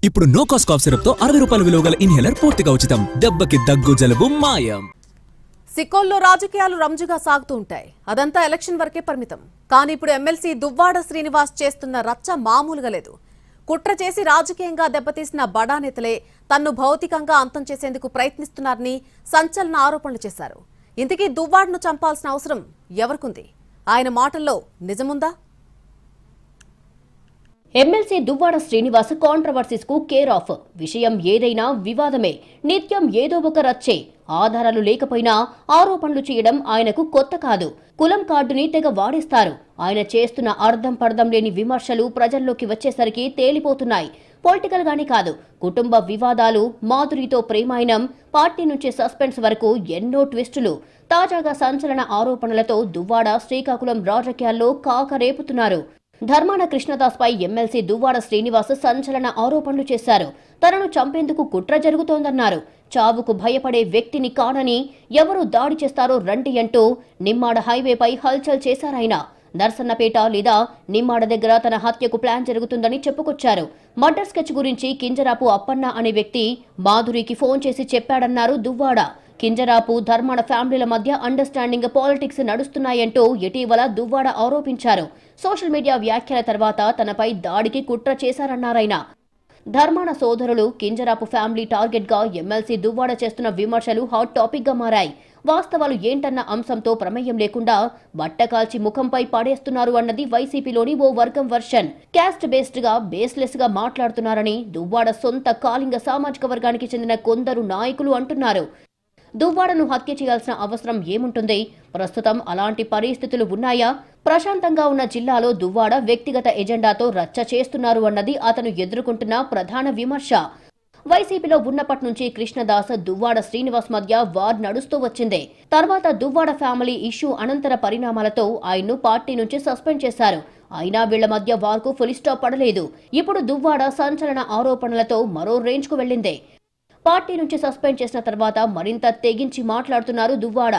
ఇప్పుడు no cost cough syrup తో 60 రూపాయల విలువ గల ఇన్హేలర్ పూర్తిగా ఉచితం. దెబ్బకి దగ్గు జలుబు మాయం. సిక్కోల్లో రాజకీయాలు రంజుగా సాగుతూ ఉంటాయి. అదంతా ఎలక్షన్ వరకే పరిమితం. కానీ ఇప్పుడు ఎమ్మెల్సీ దువ్వాడ శ్రీనివాస్ చేస్తున్న రచ్చ మామూలుగా లేదు. కుట్ర చేసి రాజకీయంగా దెబ్బతీసిన బడా నేతలే తన్ను భౌతికంగా అంతం చేసేందుకు ప్రయత్నిస్తున్నారని సంచలన ఆరోపణలు చేశారు. ఇంతకీ దువ్వాడను చంపాల్సిన అవసరం ఎవరికుంది? ఆయన మాటల్లో నిజముందా? ఎమ్మెల్సీ దువ్వాడ శ్రీనివాస్ కాంట్రవర్సీస్ కు కేర్ ఆఫ్. విషయం ఏదైనా వివాదమే, నిత్యం ఏదో ఒక రచ్చే. ఆధారాలు లేకపోయినా ఆరోపణలు చేయడం ఆయనకు కొత్త కాదు. కులం కార్డుని తెగ వాడేస్తారు. ఆయన చేస్తున్న అర్థం పర్థం లేని విమర్శలు ప్రజల్లోకి వచ్చేసరికి తేలిపోతున్నాయి. పొలిటికల్ గానీ కాదు, కుటుంబ వివాదాలు, మాధురితో ప్రేమాయణం, పార్టీ నుంచి సస్పెన్స్ వరకు ఎన్నో ట్విస్టులు. తాజాగా సంచలన ఆరోపణలతో దువ్వాడ శ్రీకాకుళం రాజకీయాల్లో కాకరేపుతున్నారు. ధర్మాన కృష్ణదాస్ పై ఎమ్మెల్సీ దువ్వాడ శ్రీనివాస్ సంచలన ఆరోపణలు చేశారు. తనను చంపేందుకు కుట్ర జరుగుతోందన్నారు. చావుకు భయపడే వ్యక్తిని కానని, ఎవరు దాడి చేస్తారో రండి అంటూ నిమ్మాడ హైవేపై హల్చల్ చేశారాయన. నర్సన్నపేట లేదా నిమ్మాడ దగ్గర తన హత్యకు ప్లాన్ జరుగుతుందని చెప్పుకొచ్చారు. మర్డర్ స్కెచ్ గురించి కింజరాపు అప్పన్న అనే వ్యక్తి మాధురికి ఫోన్ చేసి చెప్పాడన్నారు దువ్వాడ. కింజరాపు ధర్మాన ఫ్యామిలీల మధ్య అండర్స్టాండింగ్ పాలిటిక్స్ నడుస్తున్నాయంటూ ఇటీవల దువ్వాడ ఆరోపించారు. సోషల్ మీడియా వ్యాఖ్యల తర్వాత తనపై దాడికి కుట్ర చేశారన్నారాయన. ధర్మాన సోదరులు కింజరాపు ఫ్యామిలీ టార్గెట్ గా ఎమ్మెల్సీ దువ్వాడ చేస్తున్న విమర్శలు హాట్ టాపిక్ గా మారాయి. వాస్తవాలు ఏంటన్న అంశంతో ప్రమేయం లేకుండా బట్టకాల్చి ముఖంపై పడేస్తున్నారు అన్నది వైసీపీలోని ఓ వర్గం వర్షన్. క్యాస్ట్ బేస్డ్ గా బేస్లెస్ గా మాట్లాడుతున్నారని దువ్వాడ సొంత కాళింగ సామాజిక వర్గానికి చెందిన కొందరు నాయకులు అంటున్నారు. దువ్వాడను హత్య చేయాల్సిన అవసరం ఏముంటుంది? ప్రస్తుతం అలాంటి పరిస్థితులు ఉన్నాయా? ప్రశాంతంగా ఉన్న జిల్లాలో దువ్వాడ వ్యక్తిగత ఎజెండాతో రచ్చ చేస్తున్నారు అన్నది అతను ఎదుర్కొంటున్న ప్రధాన విమర్శ. వైసీపీలో ఉన్నప్పటి నుంచి కృష్ణదాస్, దువ్వాడ శ్రీనివాస్ మధ్య వార్ నడుస్తూ వచ్చింది. తర్వాత దువ్వాడ ఫ్యామిలీ ఇష్యూ అనంతర పరిణామాలతో ఆయన్ను పార్టీ నుంచి సస్పెండ్ చేశారు. అయినా వీళ్ల మధ్య వార్కు ఫుల్ స్టాప్ పడలేదు. ఇప్పుడు దువ్వాడ సంచలన ఆరోపణలతో మరో రేంజ్ కు వెళ్లింది. పార్టీ నుంచి సస్పెండ్ చేసిన తర్వాత మరింత తెగించి మాట్లాడుతున్నారు దువ్వాడ.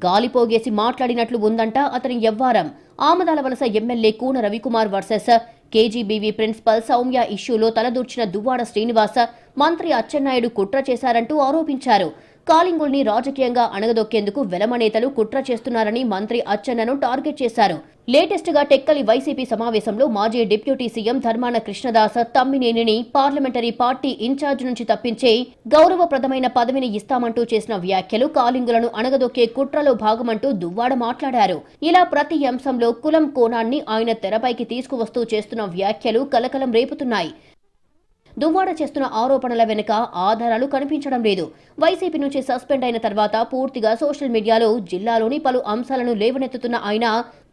గాలిపోగేసి మాట్లాడినట్లు ఉందంట అతని వ్యవహారం. Amadalavalasa MLA Koona Ravikumar versus KGBV principal Soumya ఇష్యూలో తలదూర్చిన దువ్వాడ శ్రీనివాస్ మంత్రి అచ్చెన్నాయుడు కుట్ర చేశారంటూ ఆరోపించారు. కాలింగుల్ని రాజకీయంగా అణగదొక్కేందుకు వెలమ నేతలు కుట్ర చేస్తున్నారని మంత్రి అచ్చెన్నను టార్గెట్ చేశారు. లేటెస్ట్ గా టెక్కలి వైసీపీ సమావేశంలో మాజీ డిప్యూటీ సీఎం ధర్మాన కృష్ణదాస్ తమ్మినేనిని పార్లమెంటరీ పార్టీ ఇన్ఛార్జ్ నుంచి తప్పించే గౌరవప్రదమైన పదవిని ఇస్తామంటూ చేసిన వ్యాఖ్యలు కాలింగులను అణగదొక్కే కుట్రలో భాగమంటూ దువ్వాడ మాట్లాడారు. ఇలా ప్రతి అంశంలో కులం కోణాన్ని ఆయన తెరపైకి తీసుకువస్తూ చేస్తున్న వ్యాఖ్యలు కలకలం రేపుతున్నాయి. దువ్వాడ చేస్తున్న ఆరోపణల వెనుక ఆధారాలు కనిపించడం లేదు. వైసీపీ నుంచి సస్పెండ్ అయిన తర్వాత పూర్తిగా సోషల్ మీడియాలో జిల్లాలోని పలు అంశాలను లేవనెత్తుతున్న ఆయన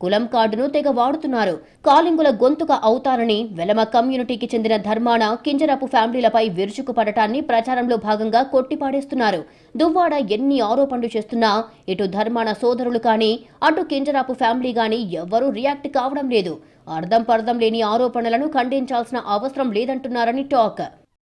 కులం కార్డును తెగ వాడుతున్నారు. కాలింగుల గొంతుక అవుతారని వెలమ కమ్యూనిటీకి చెందిన ధర్మాన, కింజరాపు ఫ్యామిలీలపై విరుచుకుపడటాన్ని ప్రచారంలో భాగంగా కొట్టిపాడేస్తున్నారు. దువ్వాడ ఎన్ని ఆరోపణలు చేస్తున్నా ఇటు ధర్మాన సోదరులు కానీ, అటు కింజరాపు ఫ్యామిలీ గానీ ఎవ్వరూ రియాక్ట్ కావడం లేదు. అర్థం పర్థం లేని ఆరోపణలను ఖండించాల్సిన అవసరం లేదంటున్నారని టాక్.